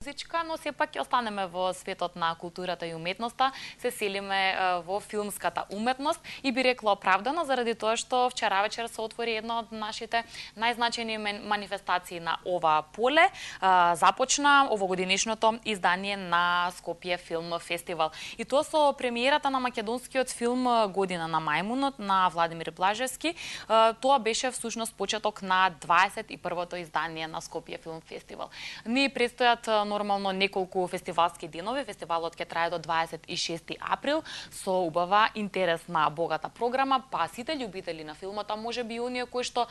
музичка, но сепак ќе останеме во светот на културата и уметноста, се селиме во филмската уметност и би рекла оправдано заради тоа што вчера вечер се отвори една од нашите најзначајни манифестации на ова поле. Започна овогодинешното издание на Скопје филм фестивал. И тоа со премиерата на македонскиот филм Година на мајмунот на Владимир Блажевски. Тоа беше всушност почеток на 21-то издание на Скопје филм фестивал. Ни предстојат нормално неколку фестивалски денови. Фестивалот ќе трае до 26 април со убава, интересна, богата програма, па сите љубители на филмот, а можеби и оние кои што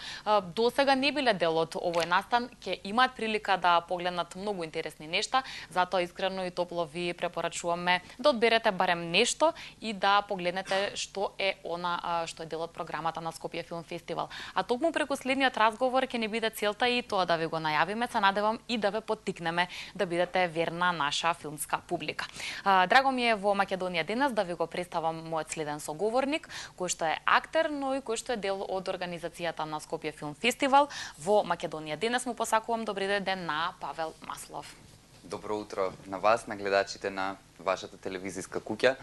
досега не биле дел од овој настан, ќе имаат прилика да погледнат многу интересни нешта. Затоа искрено и топло ви препорачуваме да одберете барем нешто и да погледнете што е она што е дел од програмата на Скопје филм фестивал. А токму преку следниот разговор ќе ни биде целта и тоа да ви го најавиме, се надевам и да ве поттикнеме да бидете верна наша филмска публика. Драго ми е во Македонија денес да ви го представам мојот следен соговорник, кој што е актер, но и кој што е дел од организацијата на Скопје филм фестивал во Македонија. Денес му посакувам добри ден на Павел Маслов. Добро утро на вас, на гледачите на вашата телевизиска куќа.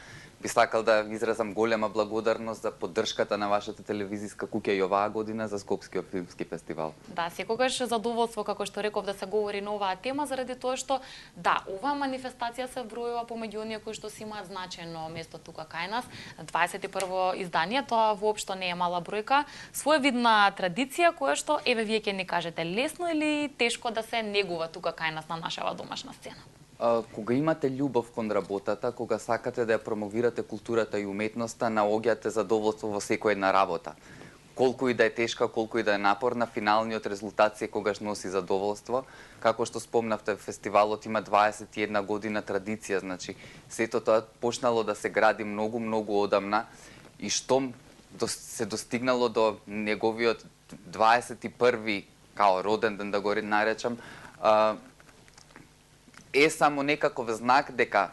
Би сакал да изразам голема благодарност за поддршката на вашата телевизиска куќа и оваа година за Скопскиот филмски фестивал. Да, секогаш задоволство, како што реков, да се говори на оваа тема, заради тоа што, да, оваа манифестација се вбројува помеѓу оние кои што си имаат значајно место тука кај нас. 21 издание, тоа воопшто не е мала бројка. Своевидна традиција која што, еве вие ќе ни кажете, лесно или тешко да се негува тука кај нас на нашава домашна сцена? Кога имате љубов кон работата, кога сакате да ја промовирате културата и уметноста, наоѓате задоволство во секоја една работа. Колку и да е тешка, колку и да е напорна, финалниот резултат секогаш носи задоволство. Како што спомнавте, фестивалот има 21 година традиција, значи сето тоа почнало да се гради многу одамна и штом се достигнало до неговиот 21 као роден ден, да го наречам, е само некаков знак дека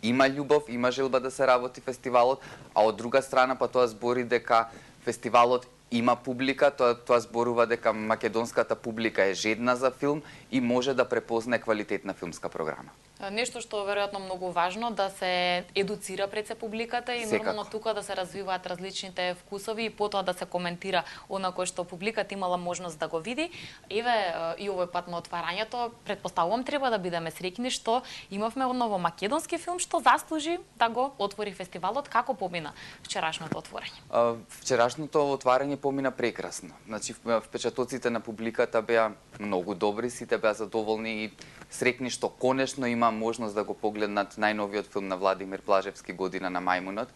има љубов, има желба да се работи фестивалот, а од друга страна па тоа збори дека фестивалот има публика, тоа зборува дека македонската публика е жедна за филм и може да препознае квалитетна филмска програма. Нешто што веројатно многу важно да се едуцира пред се публиката и нормално тука да се развиваат различните вкусови и потоа да се коментира она кој што публиката имала можност да го види. Еве и овој пат на отварањето претпоставувам треба да бидеме среќни што имавме одново македонски филм што заслужи да го отвори фестивалот. Како помина вчерашното отворање? Вчерашното отварање помина прекрасно. Значи впечатоците на публиката беа многу добри, сите беа задоволни и среќни што конечно има можност да го погледнат најновиот филм на Владимир Блажевски Година на мајмунот.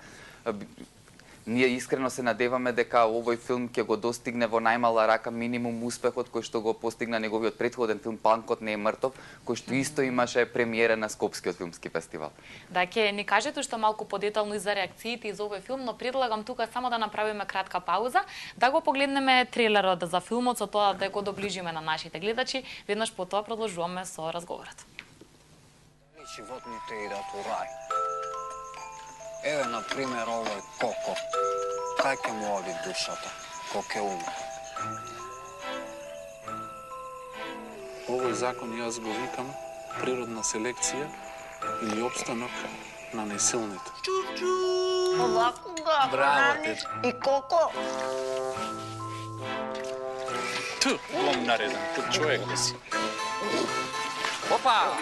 Ние искрено се надеваме дека овој филм ќе го достигне во најмала рака минимум успехот кој што го постигна неговиот претходен филм Панкот не е мртов, кој што исто имаше премиера на Скопскиот филмски фестивал. Да, ќе ни кажете што малку подетално и за реакциите и за овој филм, но предлагам тука само да направиме кратка пауза, да го погледнеме трейлерот за филмот, со тоа да го доближиме на нашите гледачи. Веднаш потоа продолжуваме со разговорот. Животните идат у рај. Еве, например, овој коко. Кај ќе му оди душата? Кој ќе умре? Овој закон јас го викам природна селекција или опстанок на најсилните. Чучу! Овако да храниш и коко. Ту, лом нареден, тук човек да си. Опа!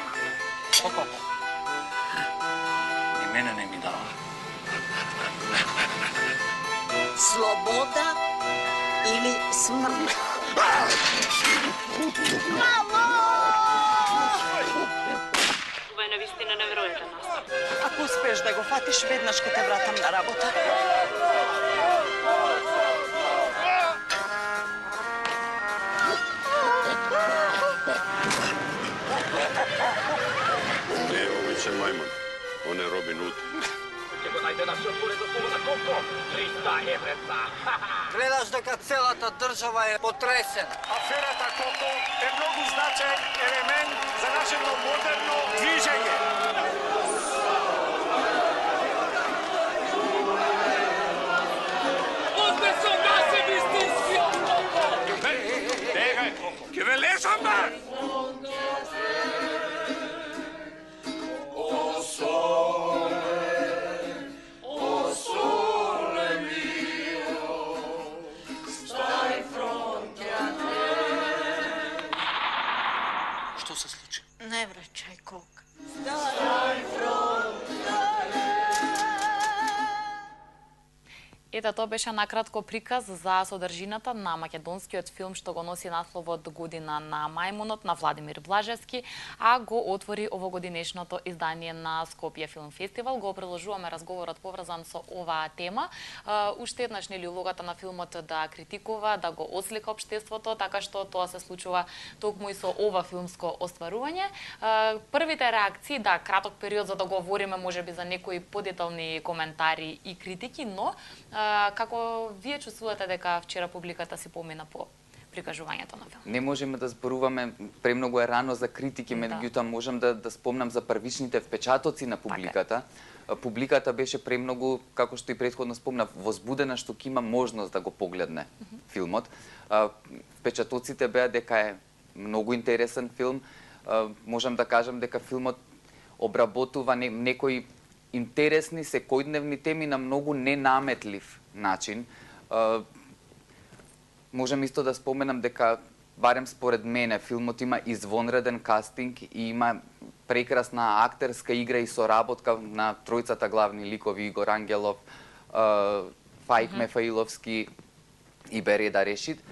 Коко. И мене не ми дава. Слобода или смрт? Мамо! Ова е навистина неверојатен настан. Ако успееш да го фатиш, веднаш ќе те вратам на работа. Не е обичен мајмун, он е Робин Худ. Ќе го најде да се отвори до слобода Коко, 300 евреца. Гледаш дека целата држава е потресена. Аферата Коко е многу значаен елемент за нашето модерно движење. Овде со нас е вистинскиот Коко. Тегај, Коко. Ќе ве лежам, бе! Не врачай колка. Ето, тоа беше накратко приказ за содржината на македонскиот филм што го носи насловот Година на мајмунот на Владимир Блажевски, а го отвори овогодинешното издание на Скопје Филм Фестивал. Го продолжуваме разговорот поврзан со оваа тема. Уште еднаш нели улогата на филмот да критикува, да го ослика општеството, така што тоа се случува токму и со ова филмско остварување. Првите реакции, да, краток период за да говориме можеби за некои подетални коментари и критики, но како вие чувствувате дека вчера публиката си помина по прикажувањето на филм? Не можеме да зборуваме, премногу е рано за критики, меѓутоа можам да спомнам за првичните впечатоци на публиката. Публиката беше премногу, како што и претходно спомнав, возбудена што ќе има можност да го погледне филмот. Впечатоците беа дека е многу интересен филм. Можам да кажам дека филмот обработува некои интересни секојдневни теми на многу ненаметлив начин. Можам исто да споменам дека, барем според мене, филмот има извонреден кастинг и има прекрасна актерска игра и соработка на тројцата главни ликови: Игор Ангелов, Фаик Мефаиловски и Береда Решид.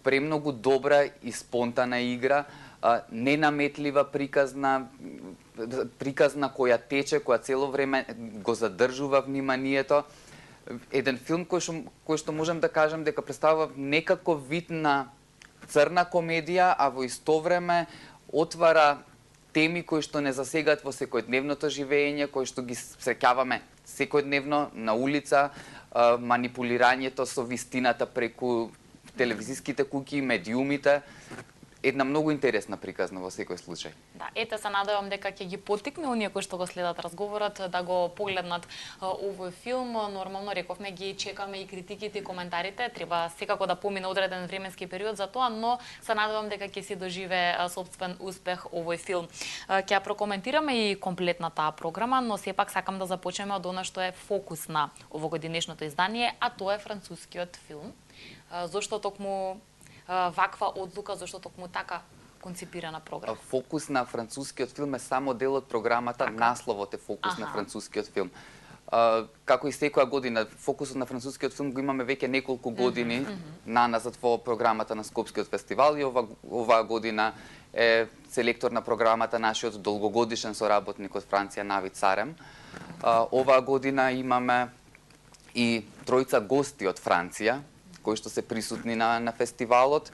Премногу добра и спонтана игра, ненаметлива приказна која тече, која цело време го задржува вниманието. Еден филм кој што можам да кажам дека представува некако вид на црна комедија, а во исто време отвара теми кои што не засегаат во секојдневното живење, кои што ги среќаваме секојдневно на улица, манипулирањето со вистината преку телевизиските куќи, медиумите. Една многу интересна приказна во секој случај. Да, ете се надевам дека ќе ги поттикне оние кои што го следат разговорот да го погледнат овој филм. Нормално рековме, ги чекаме и критиките и коментарите. Треба секако да помине одреден временски период за тоа, но се надевам дека ќе си доживе сопствен успех овој филм. Ќе ја прокоментираме и комплетната програма, но сепак сакам да започнеме од она што е фокус на овогодинешното издание, а тоа е францускиот филм. Зошто токму ваква одлука, зашто токму така концепирана програма? Фокус на францускиот филм е само дел од програмата, насловот е фокус на францускиот филм. Како и секоја година, фокусот на францускиот филм го имаме веќе неколку години наназад во програмата на Скопскиот фестивал и оваа година е селектор на програмата нашиот долгогодишен соработник од Франција, Нави Царем. Оваа година имаме и тројца гости од Франција, кои што се присутни на фестивалот.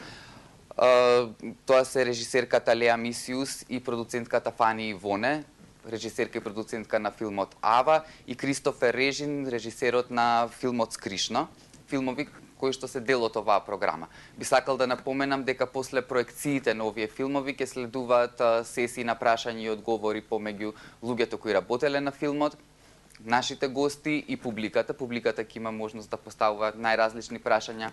Тоа се режисерката Леа Мисиус и продуцентката Фани Ивоне, режисерка и продуцентка на филмот Ава, и Кристофер Режин, режисерот на филмот Скришно, филмови кои што се дел од оваа програма. Би сакал да напоменам дека после проекциите на овие филмови ќе следуваат сесии на прашања и одговори помеѓу луѓето кои работеле на филмот, нашите гости и публиката. Публиката ќе има можност да поставува најразлични прашања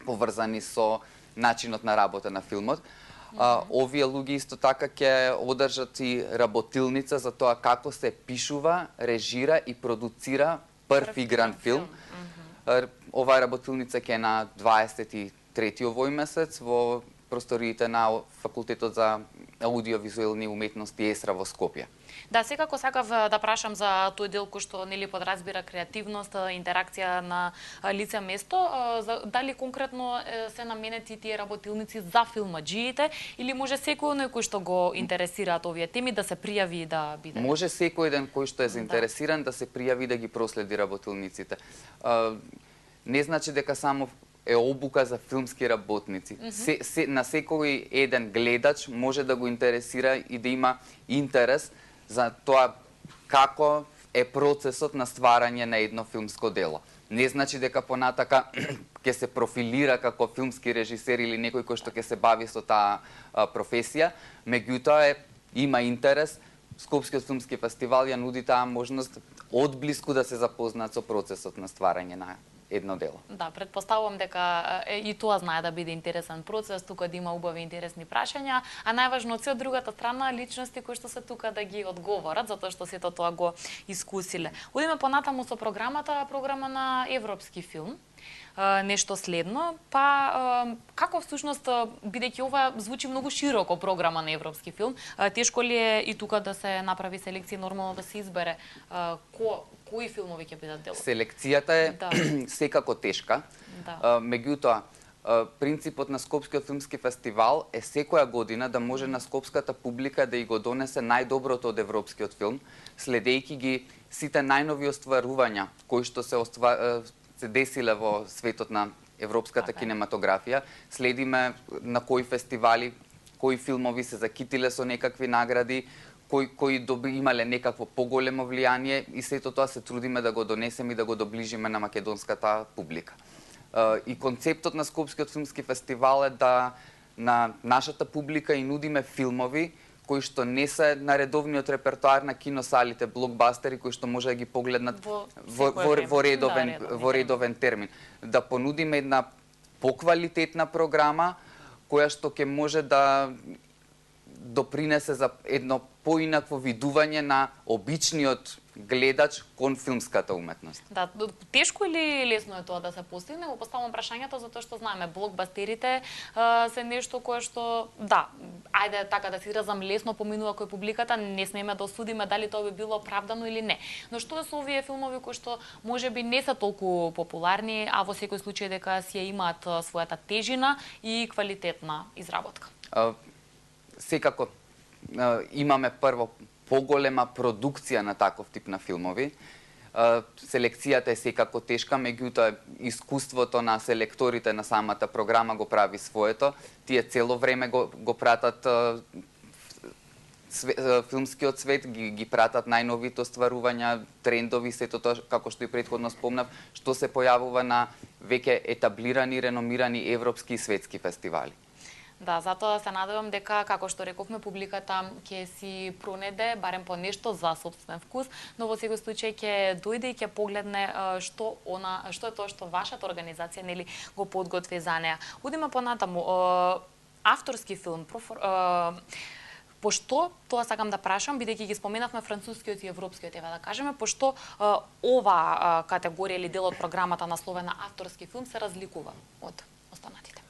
поврзани со начинот на работа на филмот. Овие луѓе исто така ќе одржат и работилница за тоа како се пишува, режира и продуцира прв игран филм. Оваа работилница ќе е на 23 овој месец во просториите на Факултетот за аудиовизуелни уметности ЕСРА во Скопје. Да, секако сакав да прашам за тој дел кој што нели подразбира креативност, интеракција на лице место, дали конкретно се наменети тие работилници за филмаџиите или може секој оној кој што го интересираат овие теми да се пријави и да биде? Може секој еден кој што е заинтересиран да се пријави да ги проследи работилниците. Не значи дека само е обука за филмски работници. На секој еден гледач може да го интересира и да има интерес за тоа како е процесот на стварање на едно филмско дело. Не значи дека понатака ќе се профилира како филмски режисер или некој кој што ќе се бави со таа професија, меѓутоа има интерес. Скопскиот филмски фестивал ја нуди таа можност одблиску да се запознаат со процесот на стварање на едно дело. Да, предпоставувам дека и тоа знае да биде интересен процес, тука да има убави интересни прашања, а најважно од се од другата страна личности кои што се тука да ги одговорат, затоа што сето тоа го искусиле. Одиме понатаму со програма на европски филм. нешто следно, па како всушност, бидејќи ова звучи многу широко програма на европски филм, тешко ли е и тука да се направи селекција, нормално да се избере кои филмови ќе бидат дел? Селекцијата е секако тешка. Меѓутоа, принципот на Скопскиот филмски фестивал е секоја година да може на скопската публика да и го донесе најдоброто од европскиот филм, следејќи ги сите најнови остварувања кои што се десиле во светот на европската кинематографија. Следиме на кои фестивали, кои филмови се закитиле со некакви награди, кои имале некакво поголемо влијание и сето тоа се трудиме да го донесеме и да го доближиме на македонската публика. И концептот на Скопскиот филмски фестивал е да на нашата публика и нудиме филмови кои што не се на редовниот репертоар на киносалите, блокбастери кои што може да ги погледнат во редовен термин. Да понудиме една поквалитетна програма која што ќе може да допринесе за едно поинакво видување на обичниот гледач кон филмската уметност. Да, тешко или лесно е тоа да се постигне? Го поставам прашањето затоа што знаеме блокбастерите се нешто кое што ајде така да си изразам, лесно поминува кој публиката, не смееме да осудиме дали тоа би било оправдано или не. Но што е со овие филмови кои што можеби не се толку популарни, а во секој случај дека си имаат својата тежина и квалитетна изработка? Секако имаме прво поголема продукција на таков тип на филмови. Селекцијата е секако тешка, меѓутоа искуството на селекторите на самата програма го прави своето. Тие цело време го пратат филмскиот свет, ги пратат најновите остварувања, трендови, сето тоа како што и претходно спомнав, што се појавува на веќе етаблирани, реномирани европски и светски фестивали. Да, затоа се надевам дека, како што рековме, публиката ќе си пронеде барем по нешто за сопствен вкус, но во секој случај ќе дојде и ќе погледне што е тоа што вашата организација го подготви за неа. Одиме понатаму, авторски филм, пошто, тоа сакам да прашам, бидејќи ги споменавме францускиот и европскиот, да кажеме, пошто ова категорија или дел од програмата насловена авторски филм се разликува од останатите?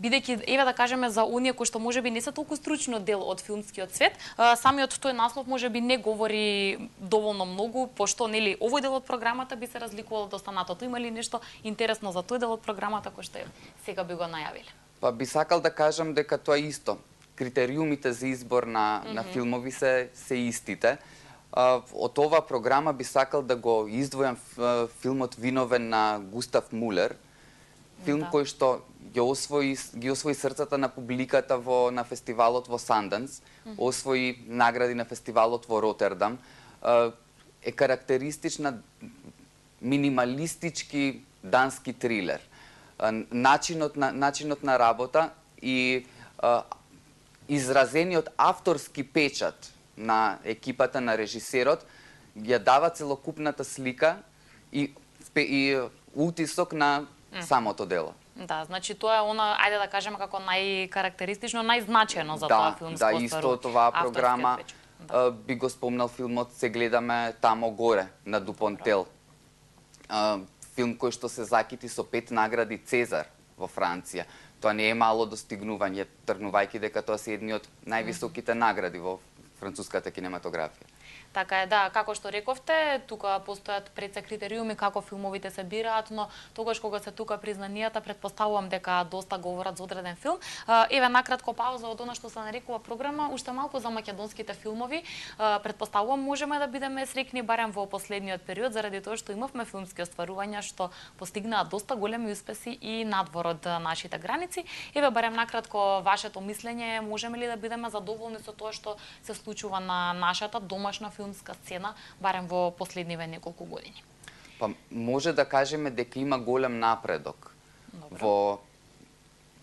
Бидејќи, да кажеме, за оние кои што можеби не се толку стручно дел од филмскиот свет, самиот тој наслов можеби не говори доволно многу, пошто овој дел од програмата би се разликувал од останатото. Има ли нешто интересно за тој дел од програмата кој што сега би го најавиле? Па би сакал да кажам дека тоа е исто. Критериумите за избор на филмови се истите. Од оваа програма би сакал да го издвојам филмот Виновен на Густав Мулер, филм кој што ги освои срцата на публиката на фестивалот во Санданс, освои награди на фестивалот во Ротердам, е карактеристична минималистички дански трилер. Начинот на работа и изразениот авторски печат на екипата на режисерот ја дава целокупната слика и утисок на самото дело. Да, значи тоа е ајде да кажеме како најкарактеристично, најзначено за тоа филмско остварување. Да, исто оваа програма би го спомнал филмот Се гледаме тамо горе на Дупонтел. Филм кој што се закити со 5 награди Цезар во Франција. Тоа не е мало достигнување, тргнувајќи дека тоа се едни од највисоките награди во француската кинематографија. Така е, да, како што рековте, тука постојат пред се критериуми како филмовите се бираат, но тогаш кога се тука признанијата, предпоставувам дека доста говорат за одреден филм. Еве накратко пауза од она што се нарекува програма, уште малку за македонските филмови. Предпоставувам можеме да бидеме среќни барем во последниот период заради тоа што имавме филмски остварувања што постигнаа доста големи успеси и надвор од нашите граници. Еве барем накратко вашето мислење, можеме ли да бидеме задоволни со тоа што се случува на нашата домашна филмска сцена, барем во последниве неколку години? Па може да кажеме дека има голем напредок во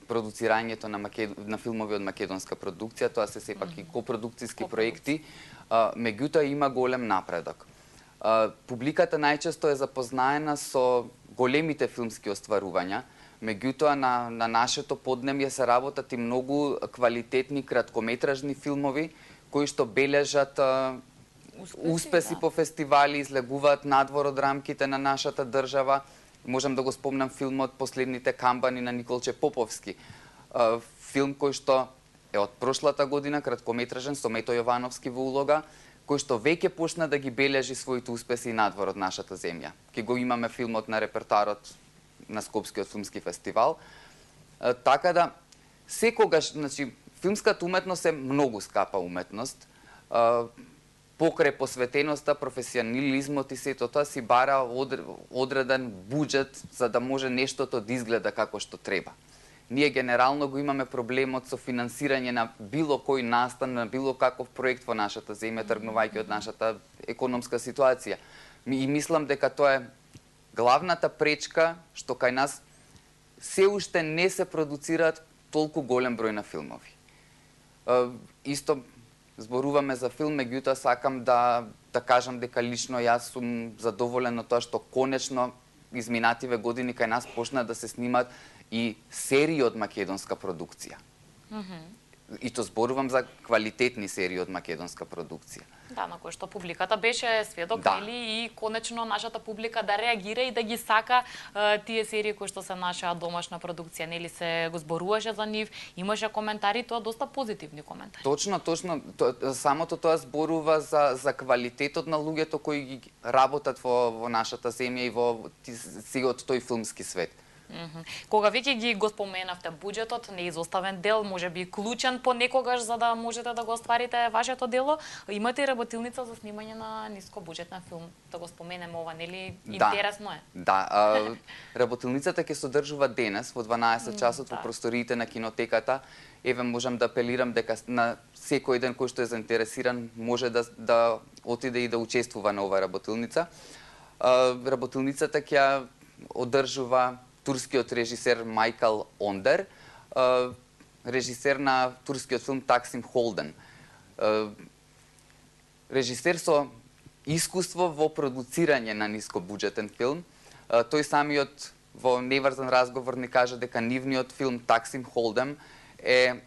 продуцирањето на филмови од македонска продукција, тоа се сепак и копродукцијски проекти, меѓутоа има голем напредок. Публиката најчесто е запознаена со големите филмски остварувања, меѓутоа на нашето поднемје се работат и многу квалитетни краткометражни филмови кои што бележат успеси по фестивали, излегуваат надвор од рамките на нашата држава, Можам да го спомнам филмот Последните камбани на Николче Поповски. Филм кој што е од прошлата година, краткометражен, со Мето Јовановски во улога, кој што веќе почна да ги бележи своите успеси надвор од нашата земја. Ке го имаме филмот на репертарот на Скопскиот филмски фестивал. Така да, секогаш, значи, филмската уметност е многу скапа уметност. Покрај посветеноста, професионализмот и сето тоа си бара одреден буџет за да може нештото да изгледа како што треба. Ние генерално го имаме проблемот со финансирање на било кој настан, на било каков проект во нашата земја, тргнувајќи од нашата економска ситуација. И мислам дека тоа е главната пречка што кај нас се уште не се продуцираат толку голем број на филмови. Исто зборуваме за филм, меѓутоа сакам да кажам дека лично јас сум задоволен од тоа што конечно изминативе години кај нас почна да се снимат и серии од македонска продукција. И то зборувам за квалитетни серии од македонска продукција. Да, на кој што публиката беше сведок, нели, и конечно нашата публика да реагира и да ги сака тие серии кои што се наша домашна продукција, нели, се го зборуваше за нив, имаше коментари, тоа доста позитивни коментари. Точно, самото тоа зборува за квалитетот на луѓето кои ги работат во нашата земја и во целиот тој филмски свет. Кога веќе ги го споменавте буџетот, неизоставен дел, можеби клучен понекогаш за да можете да го остварите вашето дело, имате и работилница за снимање на нискобуџетен филм. Да го споменеме ова, нели? Интересно е. Да, работилницата ќе се одржува денес во 12 часот во просториите на кинотеката. Еве можам да апелирам дека на секој ден кој што е заинтересиран може да отиде и да учествува на оваа работилница. Работилницата ќе одржува турскиот режисер Майкл Ондер, режисер на турскиот филм Таксим Холден. Режисер со искуство во продуцирање на нискобуџетен филм. Тој самиот во неврзан разговор ни кажа дека нивниот филм Таксим Холден е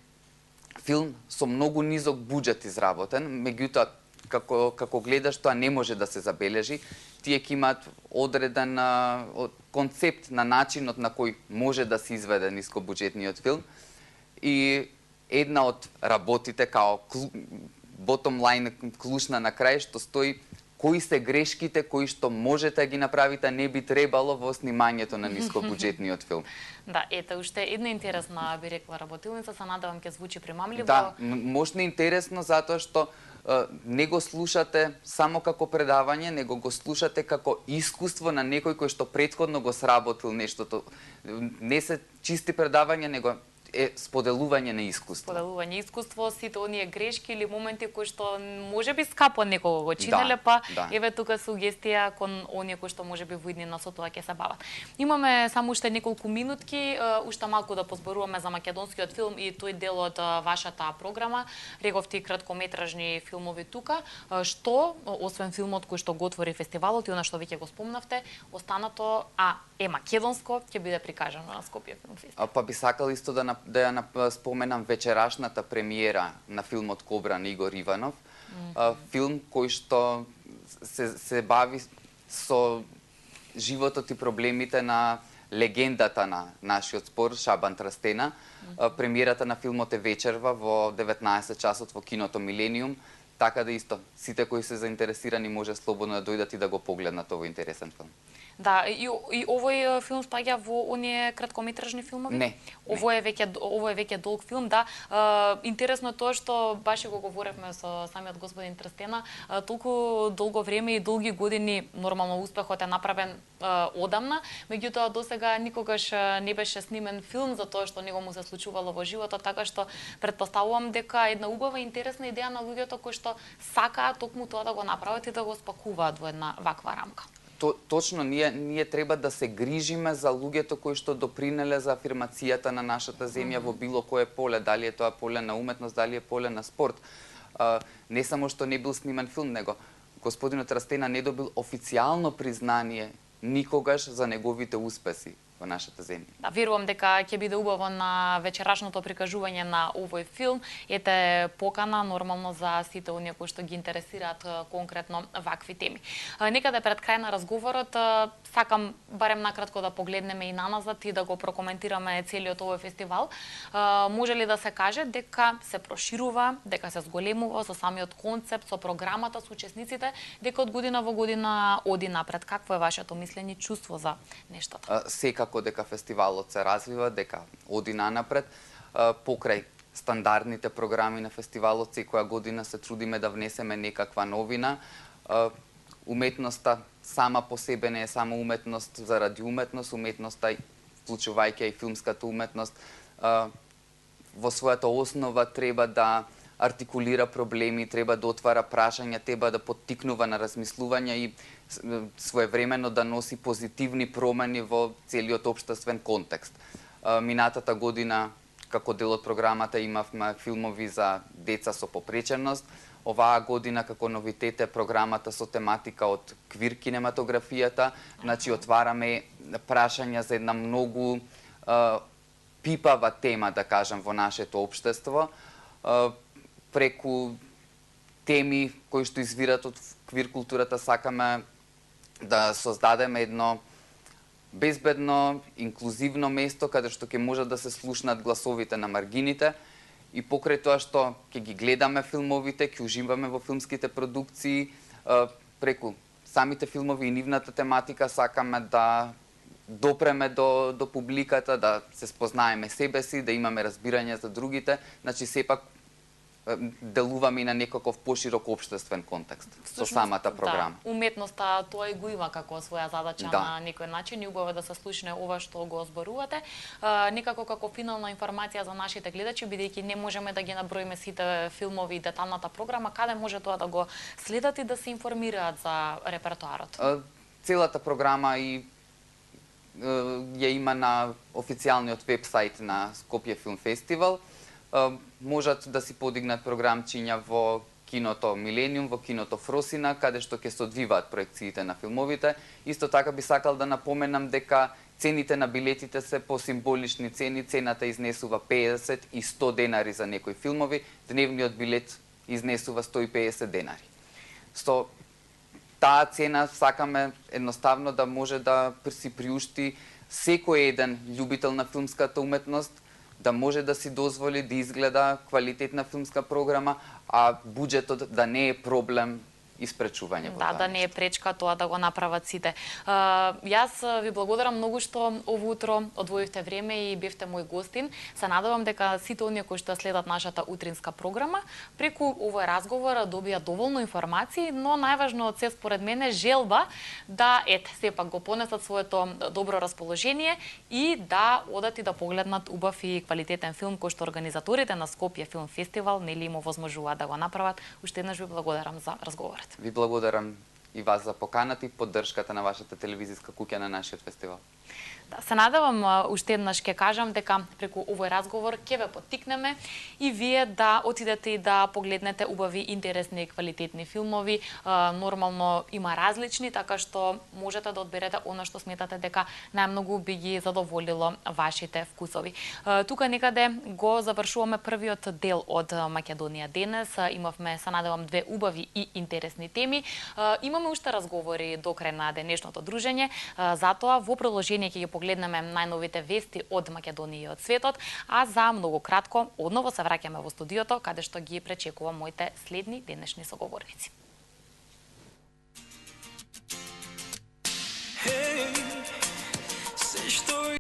филм со многу низок буџет изработен, меѓутоа како гледаш тоа не може да се забележи. Тие ќе имаат одреден концепт на начинот на кој може да се изведе нискобуџетниот филм. И една од работите као bottom line клучна на крај што стои кои се грешките кои што можете да ги направите, не би требало во снимањето на нискобуџетниот филм. Да, ете, уште една интересна, би рекла, работилница, се надевам ќе звучи примамливо. Да, можна интересно затоа што не го слушате само како предавање, него го слушате како искуство на некој кој што претходно го сработил нештото. Не се чисти предавања, него е споделување на искуство. Споделување искуство, сите оние грешки или моменти кои што можеби скапо некого го чинеле, па еве тука сугестија кон оние кои што можеби во иднина со тоа ќе се бават. Имаме само уште неколку минутки, уште малку да позборуваме за македонскиот филм и тој дел од вашата програма. Реговте и краткометражни филмови тука. Што, освен филмот кој што го отвори фестивалот и она што веќе го спомнавте, останато е македонско, ќе биде прикажано на Скопје филм фестивал. Па би сакал исто да ја споменам вечерашната премиера на филмот Кобра на Игор Иванов. Филм кој што се бави со животот и проблемите на легендата на нашиот спорт Шабан Трстена. Премиерата на филмот е вечерва во 19 часот во киното Милениум. Така да исто, сите кои се заинтересирани може слободно да дојдат и да го погледнат овој интересен филм. Да, и овој филм спаѓа во оние краткометражни филмови? Не. Ово е веќе долг филм, да. Интересно е тоа што баш го говоревме со самиот господин Трстена, толку долго време и долги години нормално успехот е направен одамна, меѓутоа досега никогаш не беше снимен филм за тоа што него му се случувало во животот, така што претпоставувам дека една убава и интересна идеја на луѓето кои што сакаат токму тоа да го направат и да го спакуваат во една ваква рамка. Точно, ние треба да се грижиме за луѓето кои што допринеле за афирмацијата на нашата земја во било кое поле, дали е тоа поле на уметност, дали е поле на спорт. Не само што не бил снимен филм, него господинот Трстена не добил официјално признание никогаш за неговите успеси. во нашата земја. Да, верувам дека ќе биде убаво на вечерашното прикажување на овој филм. Ете покана нормално за сите оние кои што ги интересираат конкретно вакви теми. Некаде пред крај на разговорот сакам барем накратко да погледнеме и наназад и да го прокоментираме целиот овој фестивал. Може ли да се каже дека се проширува, дека се зголемува со самиот концепт, со програмата, со учесниците, дека од година во година оди напред? Какво е вашето мислење, чувство за нештото? Секако дека фестивалот се развива, дека оди напред. Покрај стандардните програми на фестивалот, секоја година се трудиме да внесеме некаква новина. Уметноста сама по себе не е само уметност заради уметност, уметноста, вклучувајќи и филмската уметност, во својата основа треба да артикулира проблеми, треба да отвара прашања, треба да поттикнува на размислување и своевремено да носи позитивни промени во целиот општествен контекст. Минатата година, како дел од програмата, имавме филмови за деца со попреченост. Оваа година, како новитет, е програмата со тематика од квир кинематографијата. Значи, отвараме прашања за една многу пипава тема, да кажам, во нашето општество, преку теми кои што извират од квир културата. Сакаме да создадеме едно безбедно, инклузивно место каде што ќе можат да се слушнат гласовите на маргините и покрај тоа што ќе ги гледаме филмовите, ќе уживаме во филмските продукции, преку самите филмови и нивната тематика сакаме да допреме до публиката, да се спознаеме себе си, да имаме разбирање за другите, значи сепак делуваме и на некаков поширок општествен контекст со самата програма. Да, уметноста тоа и го има како своја задача на некој начин и убаво да се слушне ова што го зборувате. Некако како финална информација за нашите гледачи, бидејќи не можеме да ги наброиме сите филмови и деталната програма, каде може тоа да го следат и да се информираат за репертоарот? Целата програма и ја има на официјалниот вебсайт на Скопје Филм Фестивал. Можат да си подигнат програмчиња во киното Милениум, во киното Фросина, каде што ќе се одвиваат проекциите на филмовите. Исто така би сакал да напоменам дека цените на билетите се по символични цени. Цената изнесува 50 и 100 денари за некои филмови. Дневниот билет изнесува 150 денари. Со таа цена сакаме едноставно да може да си приушти секој еден љубител на филмската уметност, да може да си дозволи да изгледа квалитетна филмска програма, а буџетот да не е проблем испречување. Да не е пречка тоа да го направат сите. Јас ви благодарам многу што ово утро одвоивте време и бевте мој гостин. Се надевам дека сите оние кои што следат нашата утринска програма преку овој разговор добија доволно информации, но најважно од се според мене желба да сепак го понесат своето добро расположение и да одат и да погледнат убав и квалитетен филм кој што организаторите на Скопје Филм Фестивал нели им овозможуваат да го направат. Уште еднаш ви благодарам за разговорот. Ви благодарам и вас за поканата и поддршката на вашата телевизиска куќа на нашиот фестивал. Да, се надевам, уште еднаш ќе кажам дека преку овој разговор ќе ве поттикнеме и вие да отидете и да погледнете убави, интересни и квалитетни филмови. Нормално има различни, така што можете да одберете она што сметате дека најмногу би ги задоволило вашите вкусови. Тука некаде го завршуваме првиот дел од Македонија денес. Имавме, се надевам, две убави и интересни теми. Имаме уште разговори до крај на денешното дружење, затоа во продолжение ќе ги погледнеме најновите вести од Македонија и од светот, а за многу кратко одново се враќаме во студиото каде што ги пречекува моите следни денешни соговорници. Се што